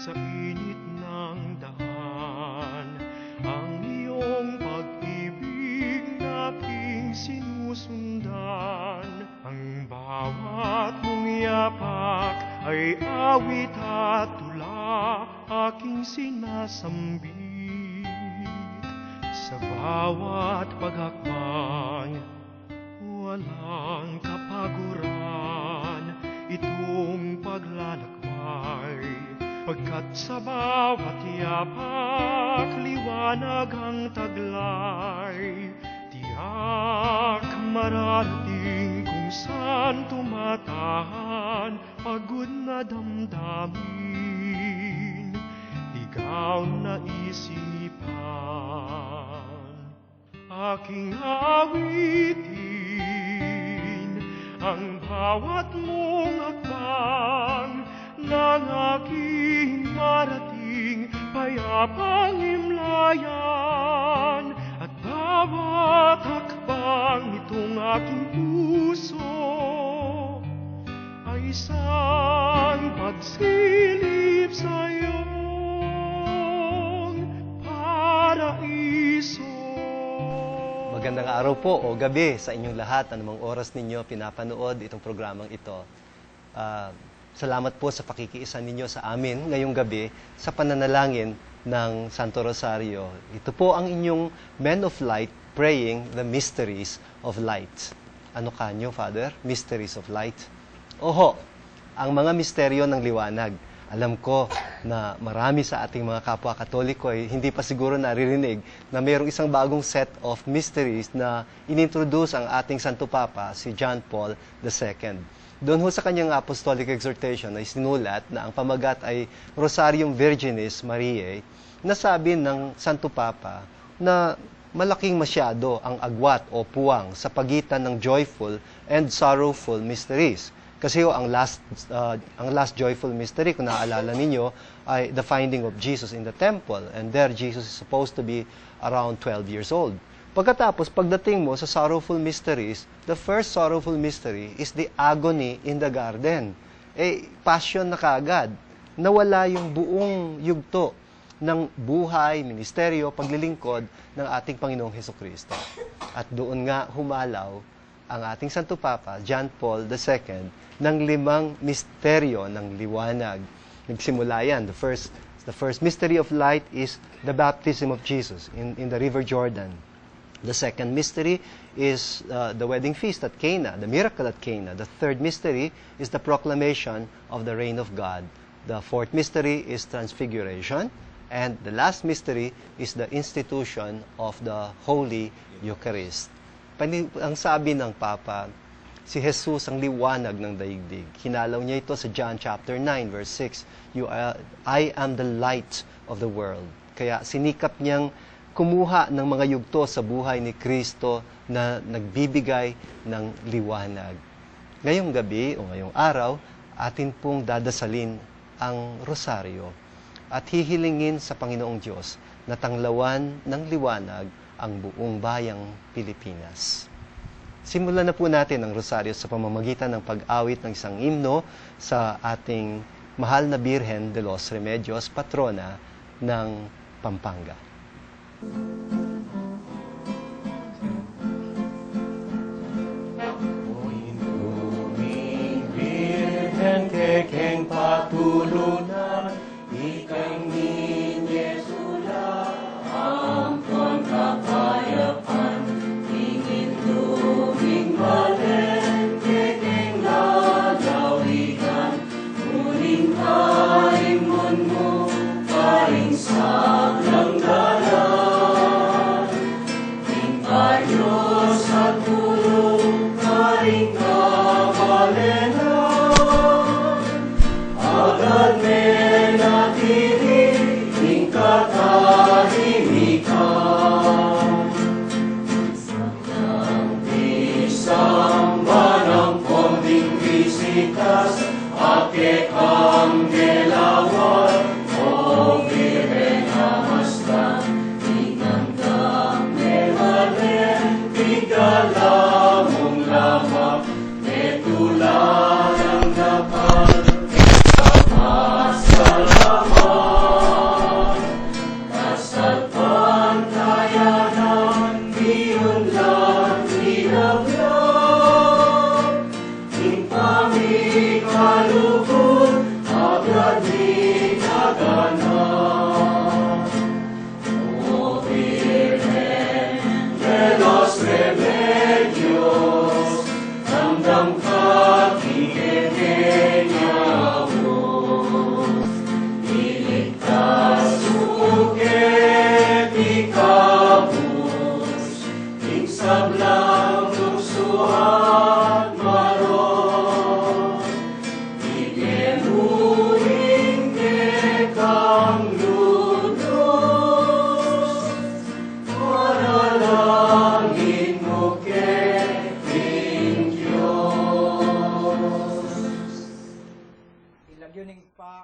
sa init ng daan. Ang iyong pag-ibig aking sinusundan. Ang bawat mong yapak ay awit at tula aking sinasambit. Sa bawat paghakbang, walang kapaguran itong paglalakbay. Pagkat sa bawat yapak, liwanag ang taglay. Tiyak mararating kung saan tumatahan pagod na damdamin, ligaw na isipan. Aking awitin ang bawat mong hakbang ng aking marating payapang himlayan. At bawat hakbang nitong aking puso ay isang pagsilip sa iyong paraiso. Magandang araw po o gabi sa inyong lahat, anumang oras ninyo pinapanood itong programang ito. Salamat po sa pakikiisa ninyo sa amin ngayong gabi sa pananalangin ng Santo Rosario. Ito po ang inyong Men of Light praying the mysteries of light. Ano kanyo, Father? Mysteries of light? Oho, ang mga misteryo ng liwanag. Alam ko na marami sa ating mga kapwa Katoliko ay hindi pa siguro naririnig na mayroong isang bagong set of mysteries na inintroduce ang ating Santo Papa, si John Paul II. Doon ho sa kanyang apostolic exhortation ay sinulat na ang pamagat ay Rosarium Virginis Mariae, nasabi ng Santo Papa na malaking masyado ang agwat o puwang sa pagitan ng joyful and sorrowful mysteries. Kasi ang last joyful mystery, kung naaalala ninyo, ay the finding of Jesus in the temple. And there, Jesus is supposed to be around 12 years old. Pagkatapos, pagdating mo sa sorrowful mysteries, the first sorrowful mystery is the agony in the garden. Passion na kaagad. Nawala yung buong yugto ng buhay, ministeryo, paglilingkod ng ating Panginoong Hesukristo. At doon nga humalaw ang ating Santo Papa, John Paul II, ng 5 misteryo ng liwanag. Nagsimula yan. The first mystery of light is the baptism of Jesus in the River Jordan. The second mystery is the wedding feast at Cana, the miracle at Cana. The third mystery is the proclamation of the reign of God. The fourth mystery is transfiguration. And the last mystery is the institution of the Holy Eucharist. Ang sabi ng Papa, si Jesus ang liwanag ng daigdig. Hinalaw niya ito sa John chapter 9, verse 6. I am the light of the world. Kaya sinikap niyang kumuha ng mga yugto sa buhay ni Kristo na nagbibigay ng liwanag. Ngayong gabi o ngayong araw, atin pong dadasalin ang rosaryo at hihilingin sa Panginoong Diyos na tanglawan ng liwanag ang buong bayang Pilipinas. Simulan na po natin ang rosaryo sa pamamagitan ng pag-awit ng isang himno sa ating mahal na Birhen de los Remedios, patrona ng Pampanga. O inuming Birhen kekeng patulunan, ika'y ninyesula, ampon kapayapan, ingin luming balen, kekeng lalawigan, muling kaimun mo, paring sablang dalan. Diyos at tulong, paring kabalenan, agad men at hiniling katahimikan. Sadyang disamba ng ponding bisitas, akekang gelawar, o Birhen Amastan, inandang mewalen, tigala mong lamak, metula ng dapat, sa pasalamat.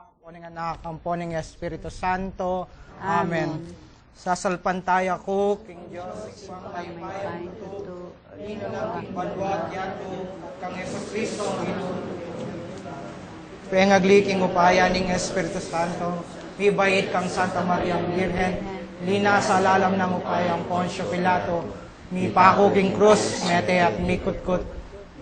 Poning Anak, ang Poning Espiritu Santo. Amen. Sasalpan tayo ako, King Diyos, pangkaypayan ito, ino na kikbalwag yato, kang Yesus Cristo, pengagliking upaya ning Espiritu Santo, ibait kang Santa Maria Virgen, lina sa lalam ng upayang Poncio Pilato, mi pako king krus, mete at mikutkut,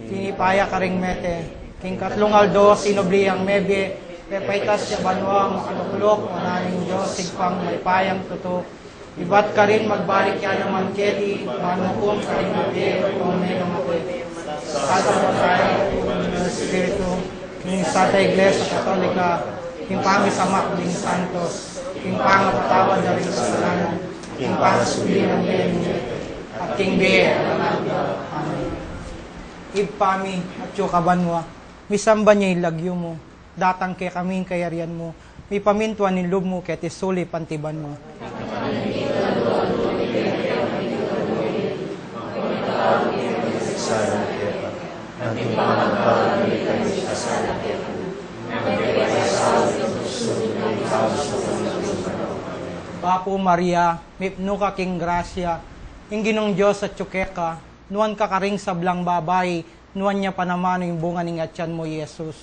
tinipaya ka ring mete, king katlong aldo, sinobliyang mebe, pepaitas siya banwang anuklok, mananing Diyos, sigpang may payang tuto, iba't ka rin magbalik yan ng manketi, manukong ka rin mabi, kung may namatay. Santa Maria, ng Espiritu, king Santa Iglesia Katolika, king pangisamak ng Santos, king pangapatawad na rin sa kasalanan, king pangasuli ng Lenin, at king Beer, Amen. Ipami at yukabanwa, misamba niya ilagyo mo, datang kay kaming kayarian mo, may pamintuan ni lub mo kaya tisuli pantiban mo. Bapo Maria, mipno ka king grasya, ingginong Diyos at tsukeka, nuan ka karing sablang babay, nuan niya panamano yung bunga ng atyan mo, Jesus.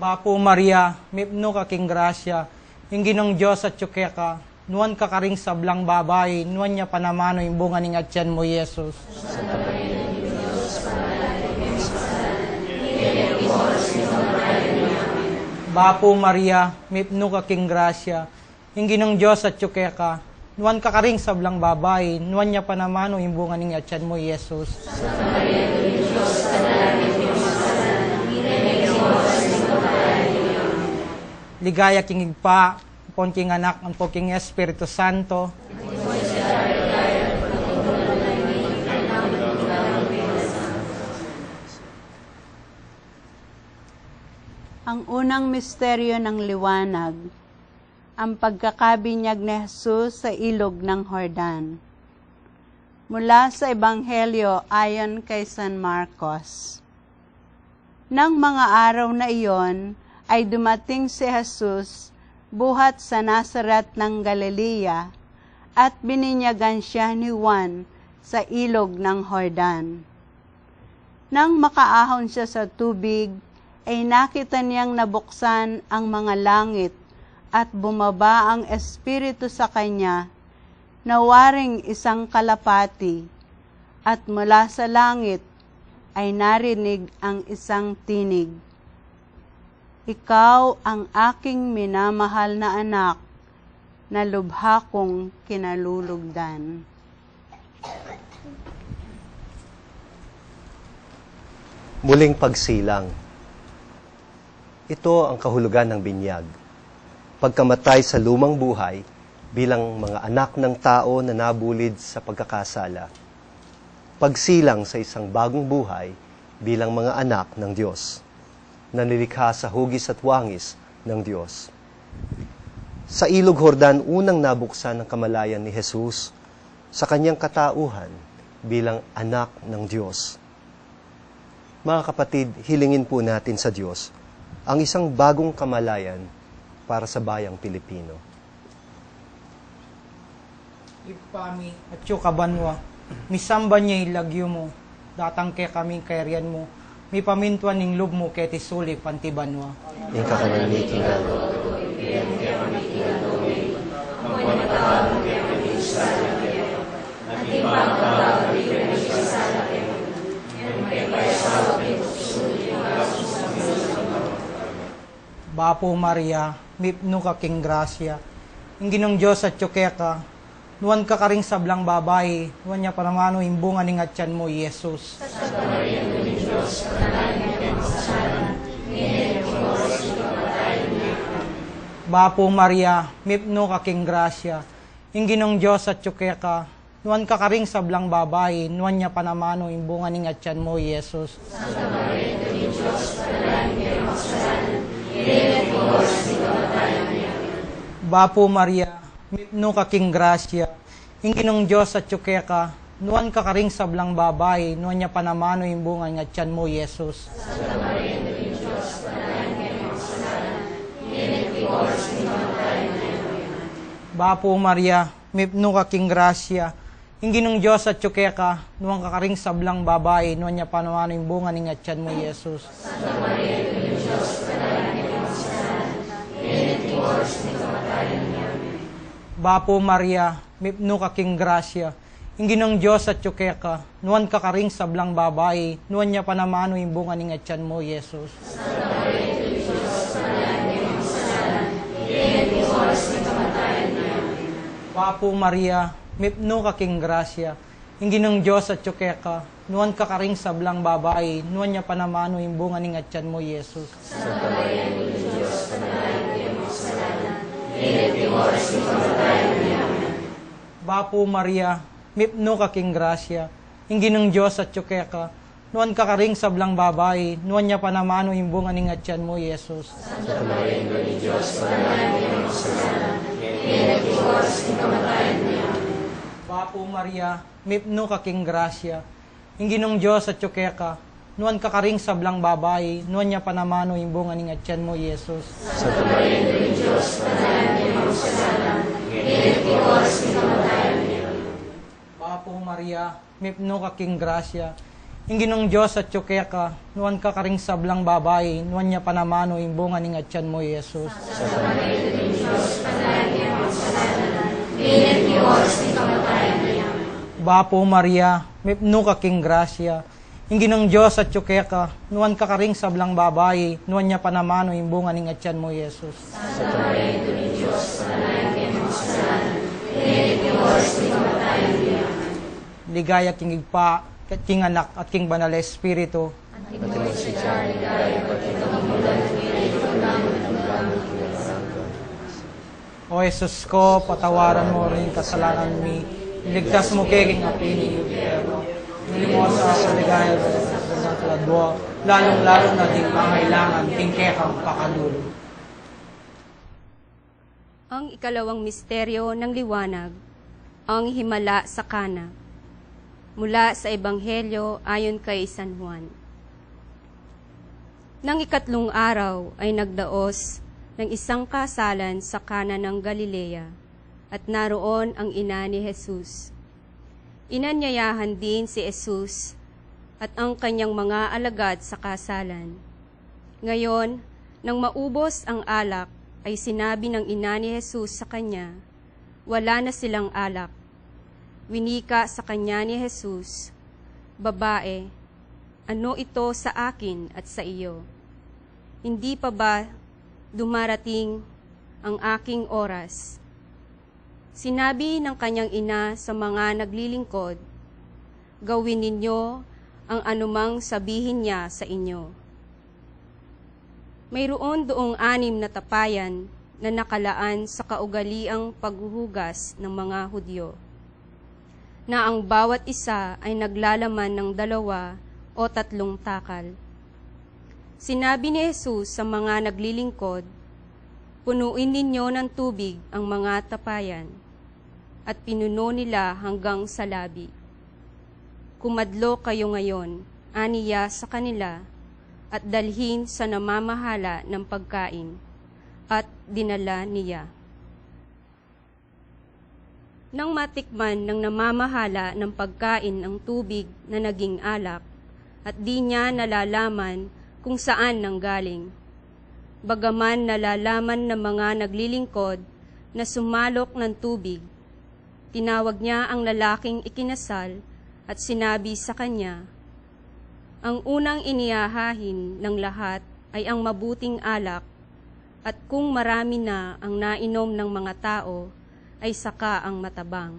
Bapo Maria, mipno ka king grasya, ingginong Diyos at tsukeka, nuan ka karing sablang babay, nuan niya panamano yung bunga ng atyan mo, Jesus. Bapo Maria, mipno ka king grasya, ingginong Diyos at tsukeka, nuan ka karing sablang babay, nuan niya panamano yung bunga ng atyan mo, Jesus. Ligaya king igpa, pon king anak, ang po king Espiritu Santo. Ang unang misteryo ng liwanag, ang pagkakabinyag ni Jesus sa ilog ng Jordan. Mula sa Ebanghelyo ayon kay San Marcos. Nang mga araw na iyon, ay dumating si Jesus buhat sa Nazaret ng Galilea at bininyagan siya ni Juan sa ilog ng Jordan. Nang makaahon siya sa tubig, ay nakita niyang nabuksan ang mga langit at bumaba ang Espiritu sa kanya, na waring isang kalapati, at mula sa langit ay narinig ang isang tinig. Ikaw ang aking minamahal na anak, na lubha kong kinalulugdan. Muling pagsilang. Ito ang kahulugan ng binyag. Pagkamatay sa lumang buhay bilang mga anak ng tao na nabulid sa pagkakasala. Pagsilang sa isang bagong buhay bilang mga anak ng Diyos, na nilikha sa hugis at wangis ng Diyos. Sa Ilog Jordan, unang nabuksan ang kamalayan ni Jesus sa kanyang katauhan bilang anak ng Diyos. Mga kapatid, hilingin po natin sa Diyos ang isang bagong kamalayan para sa bayang Pilipino. Ipami at yukabanwa, misamba niya ilagyo mo, datang kay kaming kayarian mo, may pamintuan ng lub mo kaya tisuli pantibanwa. Yung kakanaliking Bapo Maria, mipno ka king grasya, ingginong Diyos at tsukeka, nuwan ka karing sablang babay, nuwan niya panamano yung bunga ng atyan mo, Jesus. Bapo Maria, mipno ka king grasya, ingginong Diyos at tsukeka, nuwan ka karing sablang babay, nuwan niya panamano yung bunga ng atyan mo, Jesus. Bapo Maria, mipno ka king grasya, ingginong Diyos at tsukeka, nuan kakaring sablang babae, nuan niya panamano yung bunga nga tiyan mo, Yesus. Bapo Maria, mipno ka king grasya, Inginong Diyos at tsukeka, nuang kakaring sablang babae, nuan niya panamano yung bunga ni nga tiyan mo, Yesus. Santa Maria, Ina Diyos, panalangin niyo ang kasalanan, ngayon at oras ng kamatayan niya. Bapo Maria, mipno ka king grasya, Inginong Diyos at tsukeka, nuan kakaring sablang babae, nuan niya panamano yung bunga ni nga tiyan mo, Yesus. Santa Maria, Ina Diyos, panalangin niyo ang kasalanan, ngayon at oras ng kamatayan niya. Bapo Maria, mipno ka king grasya, Inginong Diyos at tsukeka, nuan kakaring sablang babae, nuan niya panamano yung bunga ni nga tiyan mo, Yesus. Santa Maria, Ina Diyos, panalangin niyo ang kasalanan, ngayon at oras ng kamatayan niya. Bapo Maria, mipno ka king grasya, Inginong Diyos at tsukeka, nuan kakaring sablang babae, nuan niya panamano yung bunga ni nga tiyan mo, Yesus. Santa Maria, Ina Diyos, panalangin niyo ang kasalanan, ngayon at oras ng kamatayan niya. Bapo Maria, mipno ka king grasya, Inginong Diyos at tsukeka, nuan kakaring sablang babae, nuan niya panamano yung bunga ni nga tiyan mo, Yesus. Santa Maria, Ina Diyos, panalangin niyo ang kasalanan, ngayon at oras ng kamatayan niya. Bapo Maria, mipno ka king grasya, Inginong Diyos at tsukeka, nuan kakaring sablang babae, nuan niya panamano yung bunga ni nga tiyan mo, Yesus. Santa Maria, Ina Diyos, panalangin niyo ang kasalanan, ngayon at oras ng kamatayan niya. Bapo Maria, mipno ka king grasya, Inginong Diyos at tsukeka, nuan kakaring sablang babae, nuan niya panamano yung bunga ni nga tiyan mo, Yesus. Santa Maria, Ina Diyos, panalangin niyo ang kasalanan, ngayon at oras ng kamatayan niya. Ligaya king igpa, kat king anak at king banal na Espiritu. O Jesus ko, patawaran mo rin kasalanan mi, iligtas mo king apini yung Eterno. Nilimos sa ligaya sa kaladwa, lalong-lalo na din pangailangan, tingkekang pakalulo. Ang ikalawang misteryo ng liwanag, ang himala sa Kana. Mula sa Ebanghelyo ayon kay San Juan. Nang ikatlong araw ay nagdaos ng isang kasalan sa Kana ng Galilea, at naroon ang ina ni Jesus. Inanyayahan din si Jesus at ang kanyang mga alagad sa kasalan. Ngayon, nang maubos ang alak, ay sinabi ng ina ni Jesus sa kanya, wala na silang alak. Winika sa kanya ni Jesus, babae, ano ito sa akin at sa iyo? Hindi pa ba dumarating ang aking oras? Sinabi ng kanyang ina sa mga naglilingkod, gawin ninyo ang anumang sabihin niya sa inyo. Mayroon doong 6 na tapayan na nakalaan sa kaugaliang paghuhugas ng mga Hudyo, na ang bawat isa ay naglalaman ng 2 o 3 takal. Sinabi ni Jesus sa mga naglilingkod, punuin ninyo ng tubig ang mga tapayan, at pinuno nila hanggang sa labi. Kumadlo kayo ngayon, aniya sa kanila, at dalhin sa namamahala ng pagkain, at dinala niya. Nang matikman ng namamahala ng pagkain ang tubig na naging alak, at di niya nalalaman kung saan nanggaling. Bagaman nalalaman ng mga naglilingkod na sumalok ng tubig, tinawag niya ang lalaking ikinasal at sinabi sa kanya, ang unang inihahahin ng lahat ay ang mabuting alak, at kung marami na ang nainom ng mga tao, ay saka ang matabang.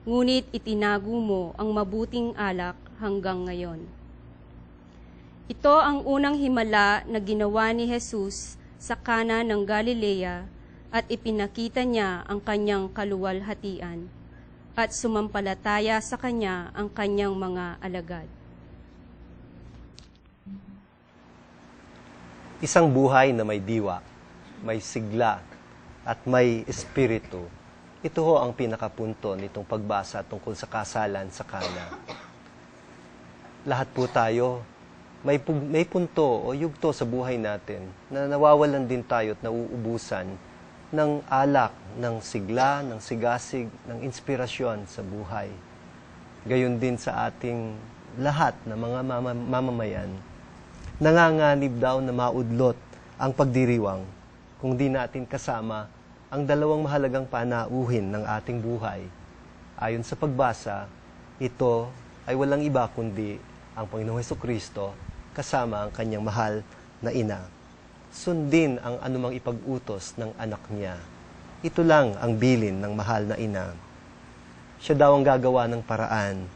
Ngunit itinago mo ang mabuting alak hanggang ngayon. Ito ang unang himala na ginawa ni Jesus sa Kana ng Galilea, at ipinakita niya ang kanyang kaluwalhatian, at sumampalataya sa kanya ang kanyang mga alagad. Isang buhay na may diwa, may sigla, at may espiritu Ito ho ang pinakapunto nitong pagbasa tungkol sa kasalan sa Kana. Lahat po tayo, may punto o yugto sa buhay natin na nawawalan din tayo at nauubusan ng alak, ng sigla, ng sigasig, ng inspirasyon sa buhay. Gayon din sa ating lahat na mga mamamayan, nanganganib daw na maudlot ang pagdiriwang kung di natin kasama ang dalawang mahalagang panauhin ng ating buhay. Ayon sa pagbasa, ito ay walang iba kundi ang Panginoong Hesukristo kasama ang kanyang mahal na ina. Sundin ang anumang ipag-utos ng anak niya. Ito lang ang bilin ng mahal na ina. Siya daw ang gagawa ng paraan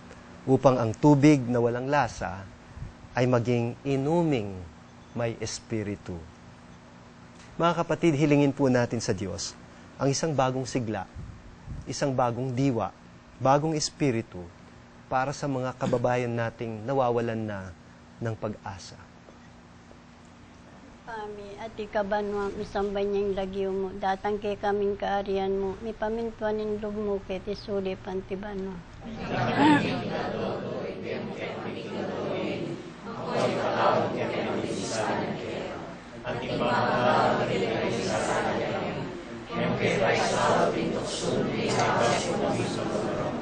upang ang tubig na walang lasa ay maging inuming may espiritu. Mga kapatid, hilingin po natin sa Diyos ang isang bagong sigla, isang bagong diwa, bagong espiritu para sa mga kababayan nating nawawalan na ng pag-asa. Kami at ikaban mo, misambay niyang lagyo mo, datang kay kaming kaarian mo, mi pamintuan ng loob mo, ket isuli pantiban mo.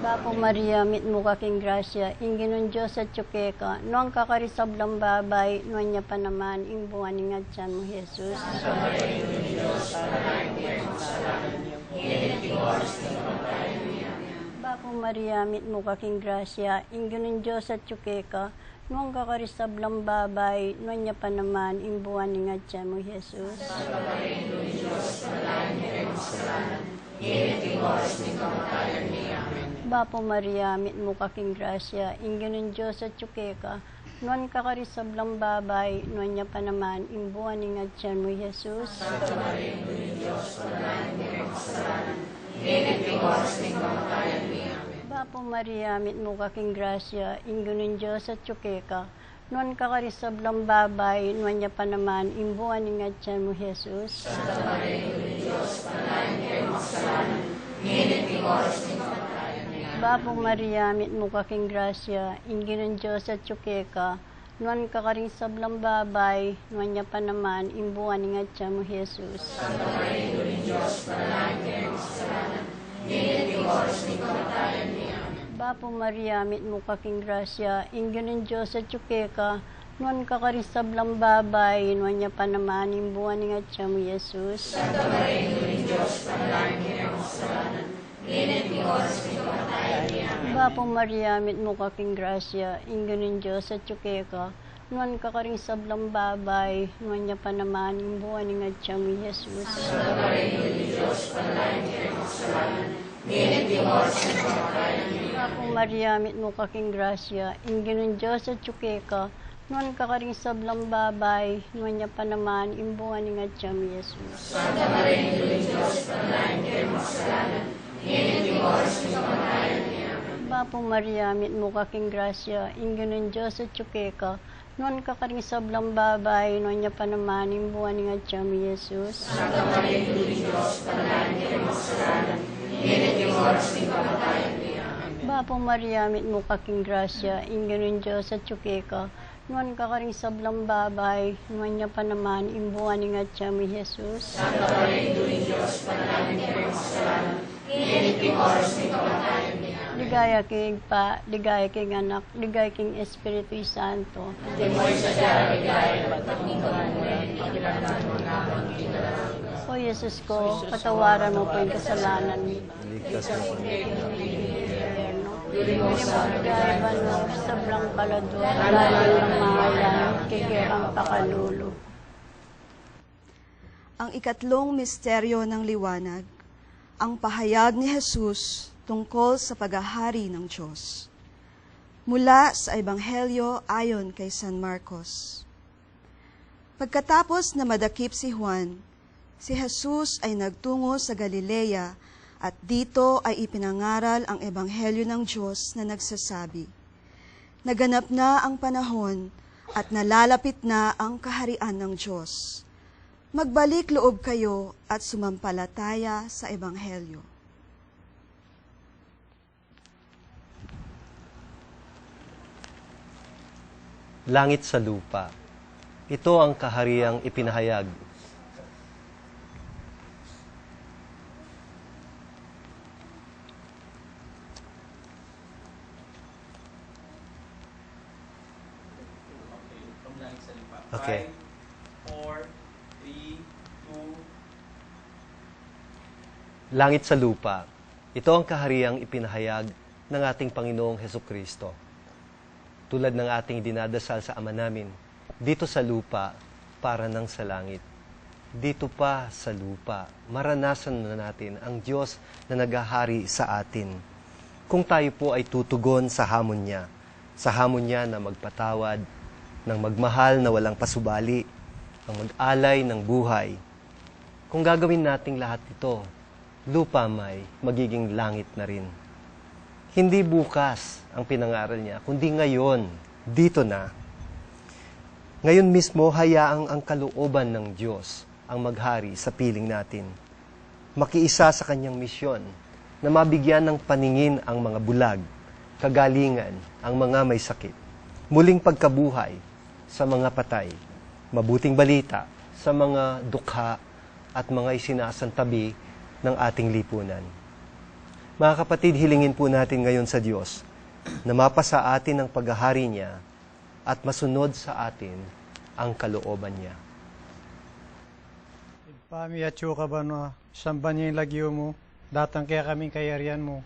Bapo Maria, mit mo kaking grasya, inginon Diyos at tsukeka, no ang kakarisablang babay, no niya pa naman, imbuan ni ngadyan mo, Jesus. Bapo Maria, mit mo kaking grasya, inginon Diyos at tsukeka, no ang kakarisablang babay, no niya pa naman, imbuan ni ngadyan mo, Jesus. Bapo Maria, mit mo kaking grasya, inginon Diyos at tsukeka, nuan kakarisablang babay, nuan niya pa naman, imbuan ni ngadyan mo, Jesus. Bapo Maria, mit mo kaking grasya, inginon Diyos at tsukeka, nuan kakarisablang babay, nuan niya pa naman, imbuan ni ngadyan mo, Jesus. Bapo Maria, mit mo kaking grasya, inginon Diyos at tsukeka, nuan kakarisablang babay, nuan niya pa naman, imbuan ni ngadyan mo, Jesus. Bapo Maria, mit mo kaking grasya, inginon Diyos at tsukeka, nuan kakarisablang babay, nuan niya pa naman, imbuan ni ngadyan mo, Jesus. Bapo Maria, mit mo kaking grasya, inginon Diyos at tsukeka, nuan kakarisablang babay, nuan niya pa naman, imbuan ni ngadyan mo, Jesus. Bapo Maria, mit mo kaking grasya, inginon Diyos at tsukeka, nuan kakarisablang babay, nuan niya pa naman, imbuan ni ngadyan mo, Jesus. Bapo Maria, mit mo kaking grasya, inginon Diyos at tsukeka, nuan kakarisablang babay, nuan niya pa naman, imbuan ni ngadyan mo, Jesus. Bapo Maria, mit mo kaking grasya, inginon Diyos at tsukeka, nuan kakarisablang babay, nuan niya pa naman, imbuan ni ngadyan mo, Jesus. Ligaya king pa, ligaya king anak, ligaya king Espiritu Santo. O Jesus ko, patawaran mo po yung kasalanan mo. Ligtas mo po. Ligaya ba no, sabrang kalado, lalo ng mahalan, kikirang pakalulo. Ang ikatlong misteryo ng liwanag, ang pahayag ni Jesus tungkol sa paghahari ng Diyos. Mula sa Ebanghelyo ayon kay San Marcos. Pagkatapos na madakip si Juan, si Jesus ay nagtungo sa Galilea at dito ay ipinangaral ang Ebanghelyo ng Diyos na nagsasabi, naganap na ang panahon at nalalapit na ang kaharian ng Diyos. Magbalik loob kayo at sumampalataya sa Ebanghelyo. Langit sa lupa. Ito ang kahariang ipinahayag. Okay. 4, 3, 2. Langit sa lupa. Ito ang kahariang ipinahayag ng ating Panginoong Hesukristo. Tulad ng ating dinadasal sa Ama namin, dito sa lupa para nang sa langit. Dito pa sa lupa, maranasan na natin ang Diyos na naghahari sa atin. Kung tayo po ay tutugon sa hamon niya na magpatawad, ng magmahal na walang pasubali, ang mag-alay ng buhay. Kung gagawin nating lahat ito, lupa may magiging langit na rin. Hindi bukas ang pinangaral niya, kundi ngayon, dito na. Ngayon mismo, hayaang ang kalooban ng Diyos ang maghari sa piling natin. Makiisa sa kanyang misyon na mabigyan ng paningin ang mga bulag, kagalingan ang mga may sakit, muling pagkabuhay sa mga patay, mabuting balita sa mga dukha at mga isinasantabi ng ating lipunan. Mga kapatid, hilingin po natin ngayon sa Diyos na mapasa atin ang paghahari niya at masunod sa atin ang kalooban niya. Ipami at yuka ba no, samba niya yung lagyo mo, datang kaya kaming kayarian mo,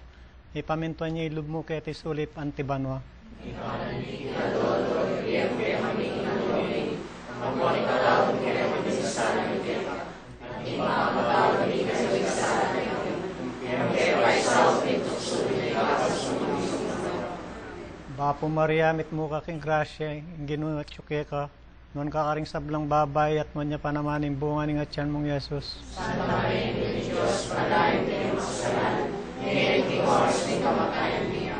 ipamintuan niya ilub mo kaya tisulip antibanwa. Bapo Maria, mit mo kaking grasya, ginuat syuke ka, noon kakaring sablang babay at noon niya panamaning bunga ng atyan mong Yesus. Santa Maria, Ina Diyos, palayan kayo makasalanan, ngayon at oras ng kamatayan niya.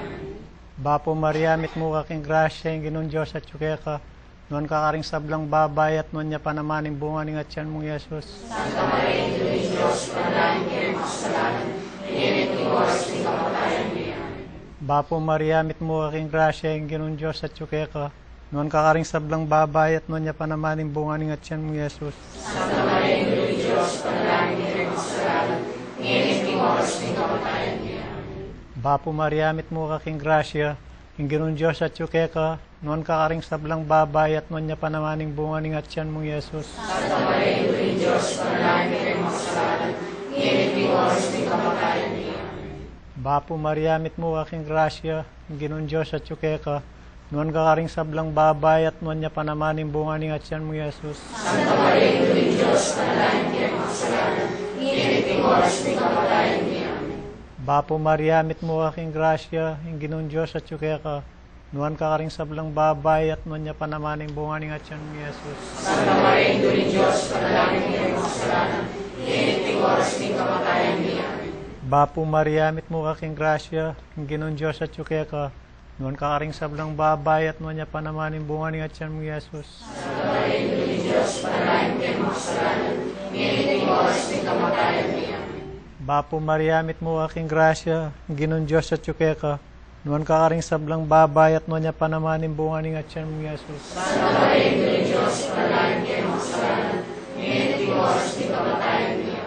Bapo Maria, mit mo kaking grasya, ginuon Diyos at syuke ka, noon kakaring sablang babay at noon niya panamaning bunga ng atyan mong Yesus. Santa Maria, Ina Diyos, palayan kayo makasalanan, ngayon at oras ng kamatayan niya. Bapo Maria, mit mo kaking grasya, ginuon Diyos at syuke ka, noon kakaring sablang babay at noon niya panamaning bunga ng atyan mong Yesus. Santa Maria, Ina Diyos, palayan kayo makasalanan, ngayon at oras ng kamatayan niya. Bapo Maria, mit mo kaking grasya, ginuon Diyos at syuke ka, noon kakaring sablang babay at noon niya panamaning bunga ng atyan mong Yesus. Santa Maria, Ina Diyos, palayan kayo makasalanan, ngayon at oras ng kamatayan niya. Bapo Maria, mit mo kaking grasya, ginuon Diyos at syuke ka, noon kakaring sablang babay at noon niya panamaning bunga ng atyan mong Yesus. Santa Maria, Ina Diyos, palayan kayo makasalanan, ngayon at oras ng kamatayan niya. Bapo Maria, mit mo kaking grasya, ginuon Diyos at syuke ka, noon kakaring sablang babay at noon niya panamaning bunga ng atyan mong Yesus. Santa Maria, Ina Diyos, palayan kayo makasalanan, ngayon at oras ng kamatayan niya. Bapo Maria, mit mo kaking grasya, ginuon Diyos at syuke ka, noon kakaring sablang babay at noon niya panamaning bunga ng atyan mong Yesus. Santa Maria, Ina Diyos, palayan kayo makasalanan, ngayon at oras ng kamatayan niya. Bapo Maria, mit mo kaking grasya, ginuon Diyos at syuke ka, noon kakaring sablang babay at noon niya panamaning bunga ng atyan mong Yesus. Santa Maria, Ina Diyos, palayan kayo makasalanan, ngayon at oras ng kamatayan niya.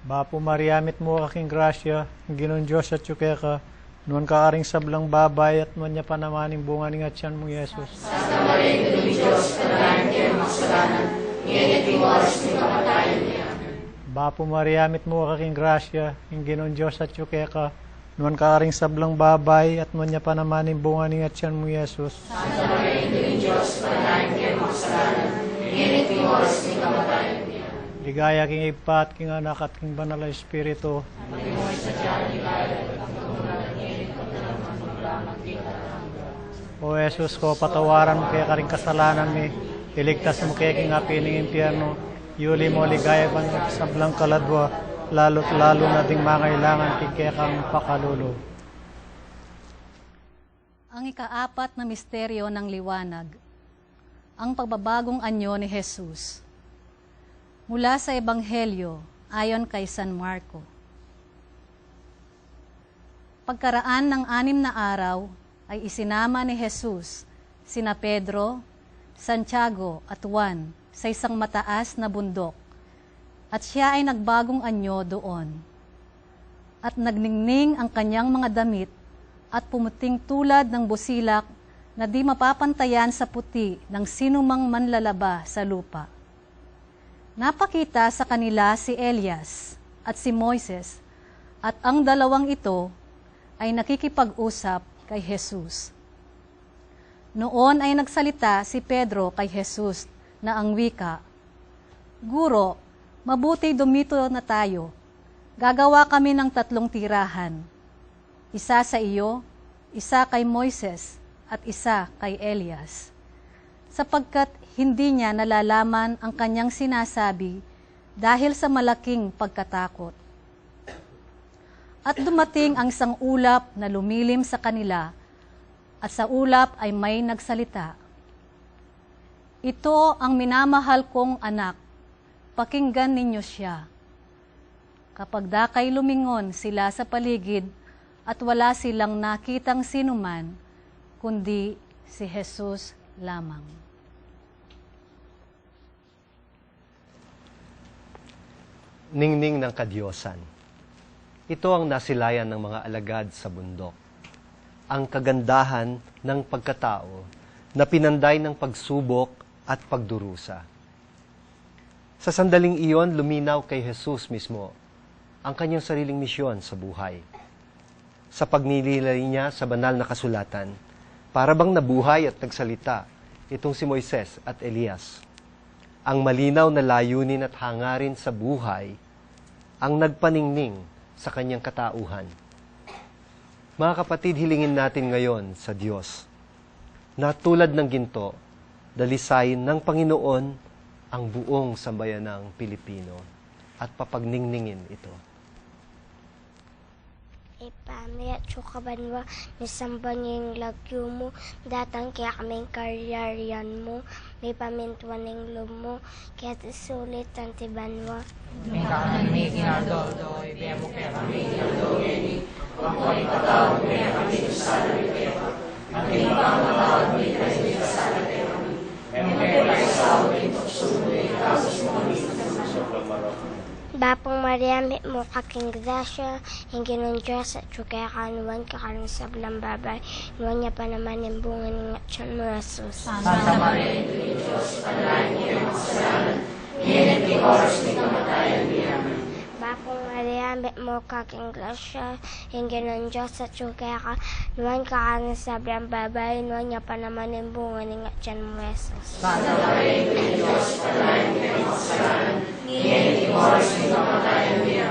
Bapo Maria, mit mo kaking grasya, ginuon Diyos at syuke ka, noon kakaring sablang babay at noon niya panamaning bunga ng atyan mong Yesus. Santa Maria, Ina Diyos, palayan kayo makasalanan, ngayon at oras ng kamatayan niya. Bapo Maria, mit mo kaking grasya, ginuon Diyos at syuke ka, noon kakaring sablang babay at noon niya panamaning bunga ng atyan mong Yesus. Santa Maria, Ina Diyos, palayan kayo makasalanan, ngayon at oras ng kamatayan niya. Ligaya king Ipa at king Anak at king Banal na Espiritu. O Jesus ko, patawaran mo kaya karing kasalanan mi, iligtas mo kaya king api ng impyerno, yuli mo ligaya bang sablang kaladwa, lalo't lalo na ding mangailangan kaya kang pakalulo. Ang ikaapat na misteryo ng liwanag, ang pagbabagong anyo ni Jesus. Mula sa Ebanghelyo, ayon kay San Marco. Pagkaraan ng 6 na araw, ay isinama ni Jesus sina Pedro, Santiago at Juan sa isang mataas na bundok, at siya ay nagbagong anyo doon. At nagningning ang kanyang mga damit at pumuting tulad ng busilak na di mapapantayan sa puti ng sinumang manlalaba sa lupa. Napakita sa kanila si Elias at si Moises, at ang dalawang ito ay nakikipag-usap kay Jesus. Noon ay nagsalita si Pedro kay Jesus na ang wika, "Guro, mabuti dumito na tayo. Gagawa kami ng 3 tirahan. Isa sa iyo, isa kay Moises, at isa kay Elias." Sapagkat hindi niya nalalaman ang kanyang sinasabi dahil sa malaking pagkatakot. At dumating ang isang ulap na lumilim sa kanila, at sa ulap ay may nagsalita, "Ito ang minamahal kong anak, pakinggan ninyo siya." Kapag dakay lumingon sila sa paligid at wala silang nakitang sinuman, kundi si Jesus lamang. Ningning ng Kadyosan. Ito ang nasilayan ng mga alagad sa bundok. Ang kagandahan ng pagkatao na pinanday ng pagsubok at pagdurusa. Sa sandaling iyon, luminaw kay Jesus mismo ang kanyang sariling misyon sa buhay. Sa pagnililay niya sa banal na kasulatan, para bang nabuhay at nagsalita itong si Moises at Elias. Ang malinaw na layunin at hangarin sa buhay ang nagpaningning sa kanyang katauhan. Mga kapatid, hilingin natin ngayon sa Diyos na tulad ng ginto, dalisayin ng Panginoon ang buong sambayanang Pilipino at papagningningin ito. Ipamay at sukabanwa, nisamba niyang lagyo mo, datang kaya kaming karyaryan mo, may pamintuan ng loob mo, kaya sulit ang tibanwa. May kanan may ginagawa, ibaya mo kaya kami ginagawa, wag ko ipatawag kaya kami sa kaya ang pinagmamatawag may kayo sa kaya kami, may kaya sa amin, pagsuloy, tapos mo kami Bapong Maria, mit mo kaking grasya, hingin ng Diyos at sukaya kanuan kakaroon sa blang babay, nuwan niya pa naman yung bunga ng atyan mo, Jesus. Santa Maria, Ito Diyos, panalangin niyo ang kasalanan, ngayon at oras ni kamatayan niya. Bapong Maria, mit mo kaking grasya, hingin ng Diyos at sukaya kanuan kakaroon sa blang babay, nuwan niya pa naman yung bunga ng atyan mo, Jesus. Santa Maria, Ito Diyos, panalangin niyo ang kasalanan, ngayon at oras ni kamatayan niya.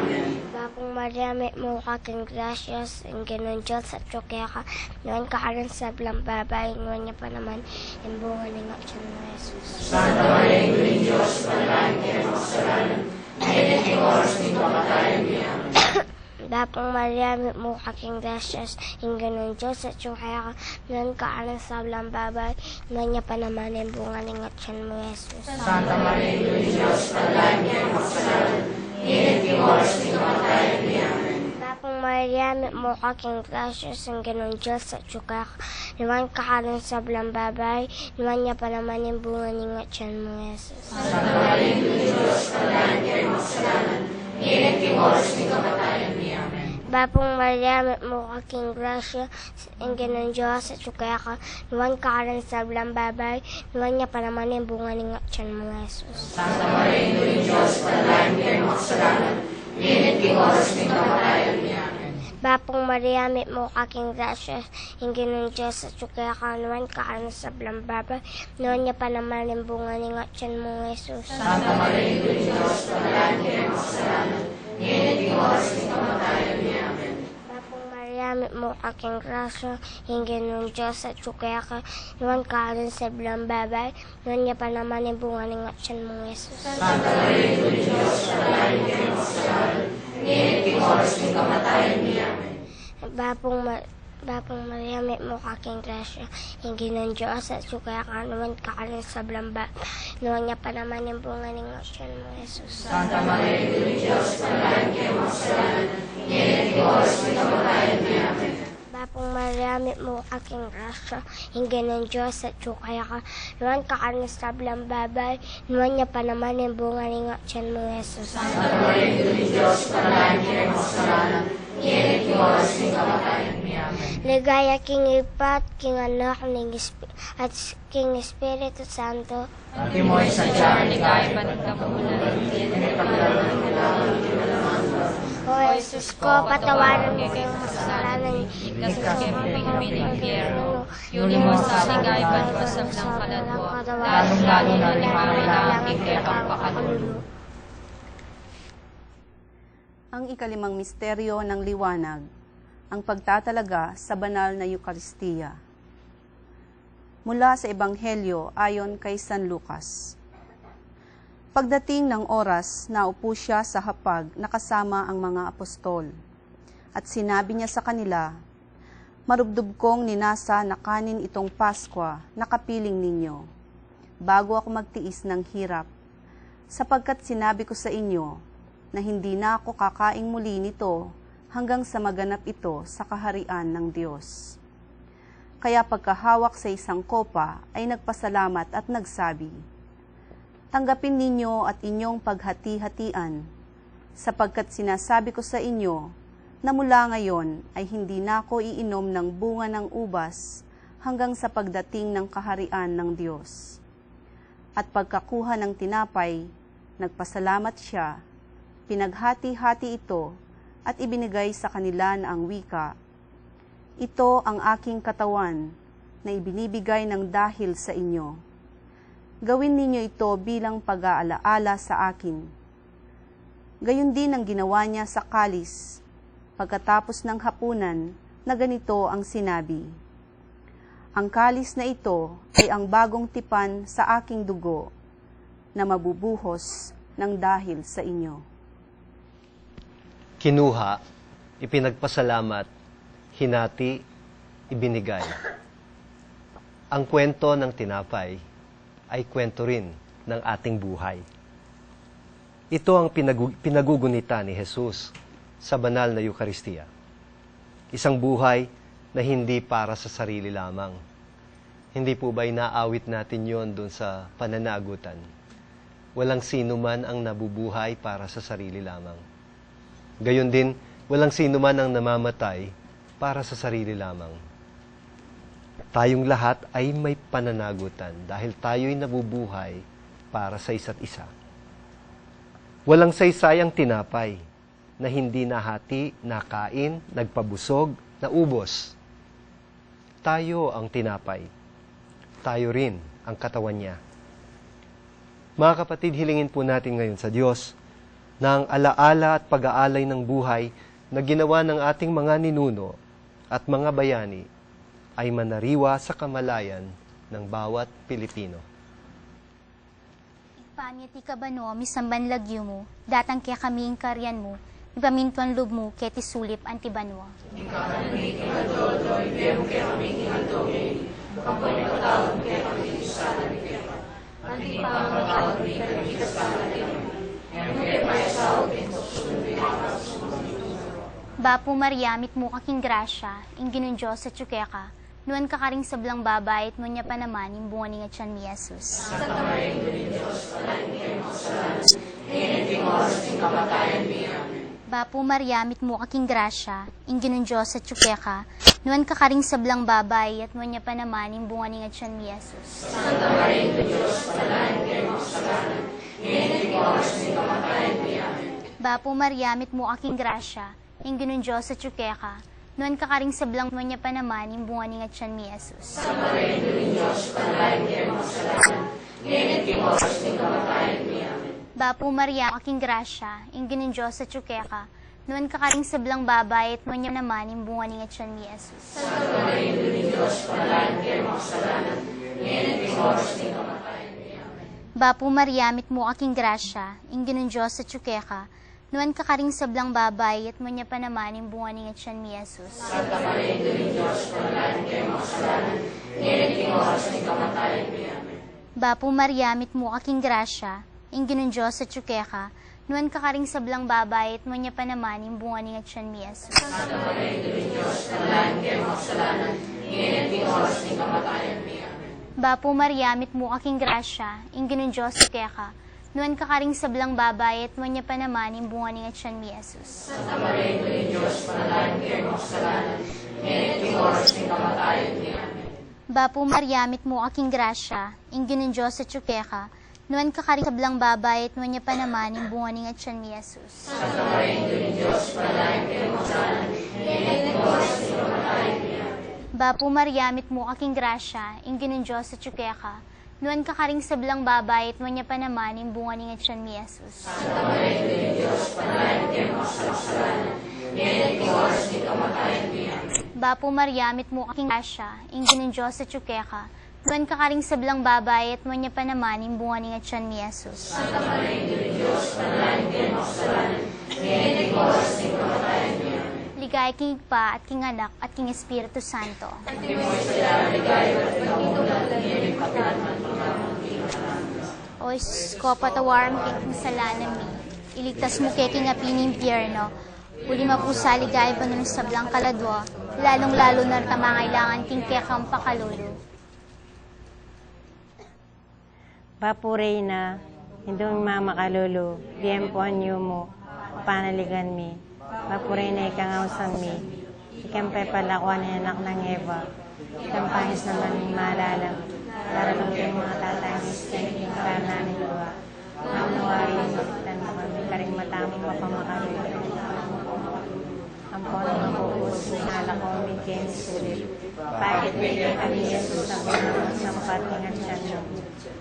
Bapong Maria, may mo kaking gracias, ang gano'n Diyos at sukaya ka, noon kakaroon sa blang babay, noon niya pa naman yung bunga ng atyan mo, Jesus. Santa Maria, Ito Diyos, panalangin niyo ang kasalanan, ngayon at oras ni kamatayan niya. Bapong Maria, may mo kaking gracias, ang gano'n Diyos at sukaya ka, noon kakaroon sa blang babay, noon niya pa naman yung bunga ng atyan mo, Jesus. Santa Maria, Ito Diyos, panalangin niyo ang kasalanan, ngayon at oras ni kamatayan niya. Bapong Maria, may mo kaking gracias, ang gano'n Diyos at sukaya ka, noon kakaroon sa blang babay, noon niya pa naman yung bunga ng atyan mo, Jesus. Santa Maria, Ito Diyos, panalangin niyo ang kasalanan, ngayon at oras ni kamatayan niya. Bapong Maria, may mo kaking grasya, ang gano'n Diyos at sukaya ka, noon kakaroon sa blang babay, noon niya pa naman yung bunga ng atyan mo, Jesus. Santa Maria, Ito Diyos, panalangin niyo ang kasalanan, ngayon at oras ni kamatayan niya. Bapong Maria, may mo kaking grasya, ang gano'n Diyos at sukaya ka, noon kakaroon sa blang babay, noon niya pa naman yung bunga ng atyan mo, Jesus. Santa Maria, Ito Diyos, panalangin niyo ang kasalanan, ngayon at oras ni kamatayan niya. Bapong Maria, may mo kaking grasya, ang gano'n Diyos at sukaya ka, noon kakaroon sa blang babay, noon niya pa naman yung bunga ng atyan mo, Jesus. Santa Maria, Ito Diyos, panalangin niyo ang kasalanan, ngayon at oras ni kamatayan niya. Bapong Maria, may mo kaking grasya, ang gano'n Diyos at sukaya ka, noon kakaroon sa blang babay, noon niya pa naman yung bunga ng atyan mo, Jesus. Santa Maria, Ito Diyos, panalangin niyo ang kasalanan, ngayon at oras ni kamatayan niya. Bapong Maria, Maryamit mo aking grasya, hinggan ng Diyos at tsukaya ka. Nuwan ka karang sablang babay, nuwan niya pa naman yung bunga ni nga tiyan mo, Jesus. Santa Maria, Ina ng Diyos, panalangin kayo mga kasalanan, ngayon at oras ng kamatayan niya. Amen. Ligaya king ipat, king anak, at king Espiritu Santo. At imo'y sadya, ligaya pa ng kapamulan, hindi paglalang kailangan O Jesus ko, patawarin mo kayong kasalanan, Ligtas sa kami ng impyerno, yuli mo sa ligay pa ng masablang kaladwa, lalong-lalo na ni Mama na aking kapagpakalulu. Ang ikalimang misteryo ng liwanag, ang pagtatalaga sa banal na Eukaristiya. Mula sa Ebanghelyo ayon kay San Lucas. Pagdating ng oras, naupo siya sa hapag na kasama ang mga apostol. At sinabi niya sa kanila, "Marubdob kong ninasa na kanin itong Paskwa na kapiling ninyo, bago ako magtiis ng hirap, sapagkat sinabi ko sa inyo na hindi na ako kakaing muli nito hanggang sa maganap ito sa kaharian ng Diyos." Kaya pagkahawak sa isang kopa ay nagpasalamat at nagsabi, "Tanggapin ninyo at inyong paghati-hatian, sapagkat sinasabi ko sa inyo na mula ngayon ay hindi na ako iinom ng bunga ng ubas hanggang sa pagdating ng kaharian ng Diyos." At pagkakuha ng tinapay, nagpasalamat siya, pinaghati-hati ito at ibinigay sa kanila na ang wika, "Ito ang aking katawan na ibinibigay ng dahil sa inyo. Gawin ninyo ito bilang pag-aalaala sa akin." Gayon din ang ginawa niya sa kalis, pagkatapos ng hapunan na ganito ang sinabi, "Ang kalis na ito ay ang bagong tipan sa aking dugo na mabubuhos ng dahil sa inyo." Kinuha, ipinagpasalamat, hinati, ibinigay. Ang kwento ng tinapay ay kwento rin ng ating buhay. Ito ang pinagugunita ni Jesus sa banal na Eukaristiya. Isang buhay na hindi para sa sarili lamang. Hindi po ba inaawit natin yon dun sa pananagutan? Walang sino man ang nabubuhay para sa sarili lamang. Gayon din, walang sino man ang namamatay para sa sarili lamang. Tayong lahat ay may pananagutan dahil tayo'y nabubuhay para sa isa't isa. Walang saysay ang tinapay na hindi nahati, nakain, nagpabusog, naubos. Tayo ang tinapay. Tayo rin ang katawan niya. Mga kapatid, hilingin po natin ngayon sa Diyos na ang alaala at pag-aalay ng buhay na ginawa ng ating mga ninuno at mga bayani ay manariwa sa kamalayan ng bawat Pilipino. Pamiti ka ba no, misamban lagyo mo, datang kaya kaming karyan mo, ipamintuan loob mo, kaya tisulip antibanwa. Bapo Maryamit mo kaking grasya, inginun Diyos sa tsukeka, nuan kakaring sablang babayit mo niya pa naman, yung bunga ni nga tiyan mi Jesus. Santa Maria, Ina ng Diyos, panalangin kayo mga kasalanan, ngayon at yung oras ng kamatayan niya. Amen. Bapo Maryamit mo kaking grasya, inginun Diyos sa tsukeka, nuan kakaring sablang babayit mo niya pa naman, yung bunga ni nga tiyan mi Jesus. Santa Maria, Ina ng Diyos, panalangin kayo mga kasalanan, ngayon at yung oras ng kamatayan niya. Amen. Bapo Maryamit mo kaking grasya, inginun Diyos sa tsukeka, nuan kakaring sablang mo niya pa naman, yung bunga ni nga tiyan mi Jesus. Santa Maria, Ina ng Diyos, panalangin kayo mga kasalanan, ngayon at yung oras ng kamatayan niya. Amen. Bapo Maria, aking grasya, inginun Diyos sa tsukeka, nuan kakaring sablang babayit mo niya naman, yung bunga ni nga tiyan mi Jesus. Santa Maria, Ina ng Diyos, panalangin kayo mga kasalanan, ngayon at yung oras ng kamatayan niya. Amen. Bapo Maryamit mo aking grasya, inginun Diyos sa tsukeka, nuan kakaring sablang babayit mo niya pa naman, yung bunga ni nga tiyan mi Jesus. Santa Maria, Ina ng Diyos, panalangin kayo mga kasalanan, ngayon at yung oras ng kamatayan niya. Amen. Bapo Maryamit mo aking grasya, inginun Diyos sa tsukeka, nuan kakaring sablang babay, at nuan niya pa naman, yung bunga ni nga tiyan ni Jesus. Santa Maria, Ina ng Diyos, panalangin kayo makasalanan, ngayon at yung oras ng kamatayan niya. Bapo Maria, mit mo aking grasya, ingin ng Diyos ka, nuan kakaring sablang babay, at nuan niya pa naman, yung bunga ni nga tiyan ni Jesus. Santa Maria, Ina ng Diyos, panalangin kayo makasalanan, ngayon at yung oras ng kamatayan niya. Bapo Maria, mit mo aking grasya, ingin ng Diyos ka, nuan kakaring sablang babay, at nuan niya pa naman, yung bunga ni nga tiyan ni Jesus. Santa Maria, Ina ng Diyos, panalangin kayo makasalanan, ngayon at yung oras ng kamatayan niya. Bapo Maria, mit mo aking grasya, ingin ng Diyos ka, nuan kakaring sablang babay, at nuan niya pa naman, yung bunga ni nga tiyan ni Jesus. Santa Maria, Ina ng Diyos, panalangin kayo makasalanan, ngayon at yung oras ng kamatayan niya. Bapo Maria, mit mo aking grasya, ingin ng Diyos ka, nuan kakaring sablang babay, at nuan niya pa naman, yung bunga ni nga tiyan ni Jesus. Santa Maria, Ina ng Diyos, panalangin kayo makasalanan, ngayon at yung oras ng kamatayan niya. Ligay king pa at king anak at king Espiritu Santo. O Jesus ko, patawaran kay king salanan mi. Iligtas mo kay king apining impyerno. Uli mapusa ligay pa nun sa blang kaladwa, lalong-lalo na tamangailangan king kekang pakalulu. Papurey na, hindong mamakalulu, biyempo anyo mo, panaligan mi. Papurey na ikangawsang mi, ikampay palakuan ni anak ng Eva, ikampahis naman ng malalam, darating kayong mga tatangis, kayo yung karananin luwa, mamuwari yung makitan mo kami, karing matamong mapamakalulo. Ang pono mapupus, minala ko, minken sulit, bakit bigay kami Jesus na pinamang sa mapatingan siya nyo,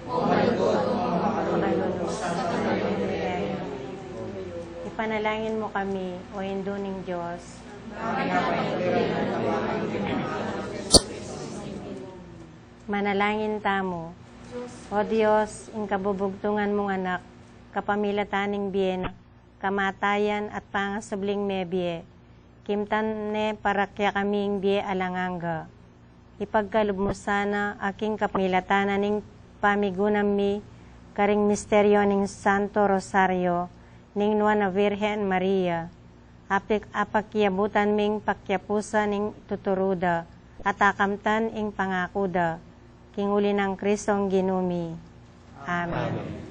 umalugod mo makalulo, sa pagkalulo. Ipanalangin mo kami, o induning Diyos. Manalangin tamo. O Diyos, ing kabubugtungan mong anak, kapamilataning bien, kamatayan at pangasabling mebye, kimtan ne parakya kaming bie alanganga. Ipagkalub mo sana aking kapamilataning pamigunan mi, karing misteryo ning Santo Rosario, ning Nuana Virgen Maria, apakyabutan ming pakyapusa ning tuturuda, at akamtan ing pangakuda, king uli ng Kristong ginumi. Amen.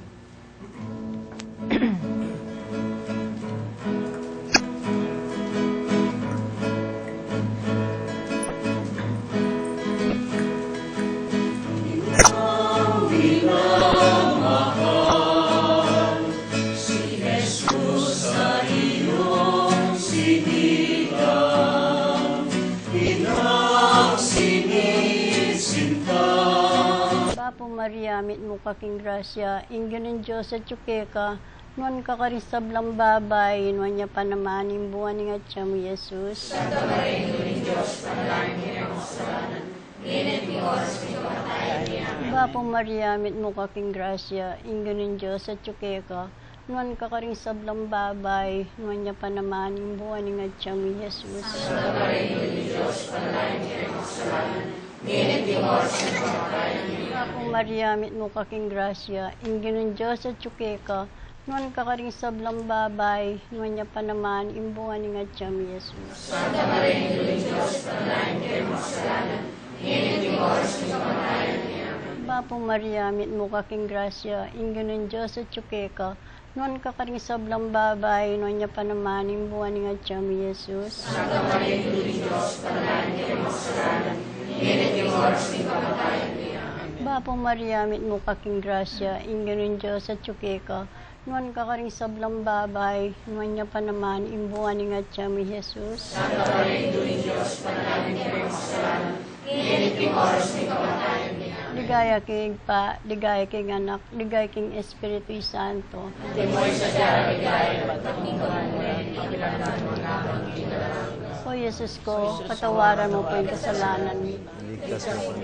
Bapo Maria, mit mo kaking grasya, ingin ng Diyos at ka, nuan kakarisablang babay, nuan niya pa naman, imbuan ni nga siya mo, Jesus. Santa Maria, Ina ng Diyos, panalangin kayo makasalanan, ngayon at yung oras ng kamatayan niya. Bapo Maria, mit mo kaking grasya, ingin ng Diyos at ka, nuan kakarisablang babay, nuan niya pa naman, imbuan ni nga siya mo, Jesus. Santa Maria, Ina ng Diyos, panalangin kayo makasalanan, ngayon at yung oras ng kamatayan niya. Bapo Maria, mit mo kaking grasya, ingin ng Diyos at ka, nuan kakaring sablang babay, nuan niya pa naman, imbuan ni nga siya mo, Jesus. Santa Maria, Ina ng Diyos, panalangin kayo makasalanan, ngayon at yung oras ng kamatayan niya. Bapo Maria, mit mo kaking grasya, ingin ng Diyos at ka, nuan kakaring sablang babay, nuan niya pa naman, imbuan ni nga siya mo, Jesus. Santa Maria, Ina ng Diyos, panalangin kayo makasalanan, ngayon at yung oras ng kamatayan niya. Bapo Maria, mit mo kaking grasya, ingin ng Diyos at ka, nuan kakaring sablang babay, nuan niya pa naman, imbuan ni nga siya mo, Jesus. Santa Maria, Ina ng Diyos, panalangin kayo makasalanan, ngayon at yung oras ng kamatayan niya. Ligaya king pa, ligaya king anak, ligaya king Espiritu Santo. Timoy sa dara, ligaya, pagpapingawan mo rin, pakilangan mo naman, kinalaman. O Jesus ko, patawaran mo po yung kasalanan mo. Ligtas mo po.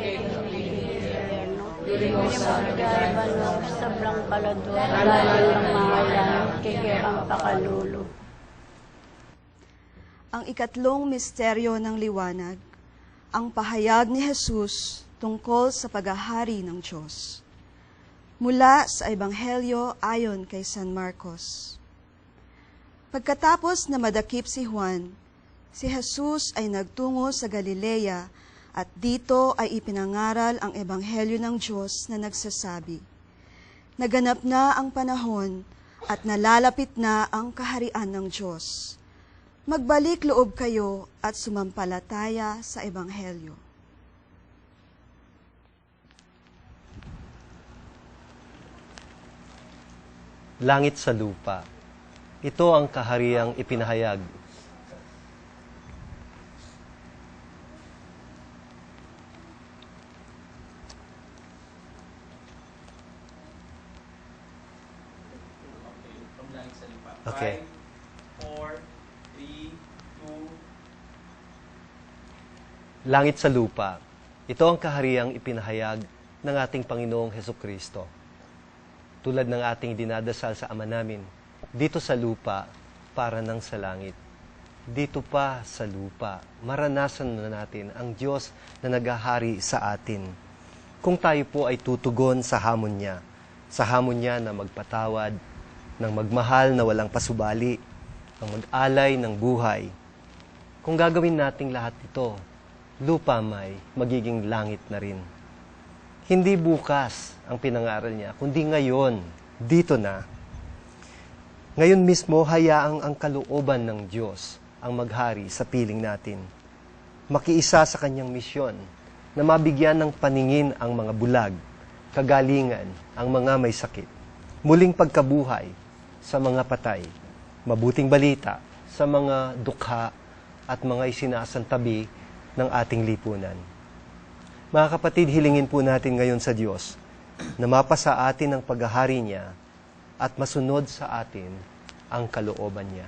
Ligaya ba no, sabrang kaladwa, lalo ng mga lang, kikirang pakalulu. Ang ikatlong misteryo ng liwanag, ang pahayag ni Jesus tungkol sa paghahari ng Diyos. Mula sa Ebanghelyo ayon kay San Marcos. Pagkatapos na madakip si Juan, si Jesus ay nagtungo sa Galilea at dito ay ipinangaral ang Ebanghelyo ng Diyos na nagsasabi, naganap na ang panahon at nalalapit na ang kaharian ng Diyos. Magbalik loob kayo at sumampalataya sa Ebanghelyo. Langit sa lupa. Ito ang kahariang ipinahayag. Okay. 4, 3, 2. Langit sa lupa. Ito ang kahariang ipinahayag ng ating Panginoong Hesukristo. Tulad ng ating dinadasal sa Ama namin, dito sa lupa para nang sa langit. Dito pa sa lupa, maranasan na natin ang Diyos na naghahari sa atin. Kung tayo po ay tutugon sa hamon niya na magpatawad, ng magmahal na walang pasubali, ng mag-alay ng buhay. Kung gagawin nating lahat ito, lupa may magiging langit na rin. Hindi bukas ang pinangaral niya, kundi ngayon, dito na. Ngayon mismo, hayaang ang kalooban ng Diyos ang maghari sa piling natin. Makiisa sa kanyang misyon na mabigyan ng paningin ang mga bulag, kagalingan ang mga may sakit, muling pagkabuhay sa mga patay, mabuting balita sa mga dukha at mga isinasantabi ng ating lipunan. Mga kapatid, hilingin po natin ngayon sa Diyos na mapasa atin ang paghahari niya at masunod sa atin ang kalooban niya.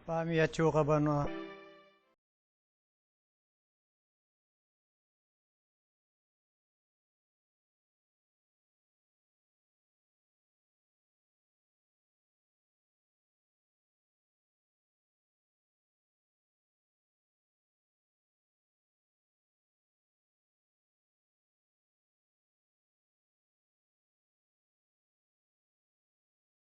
Pami at chuka ba no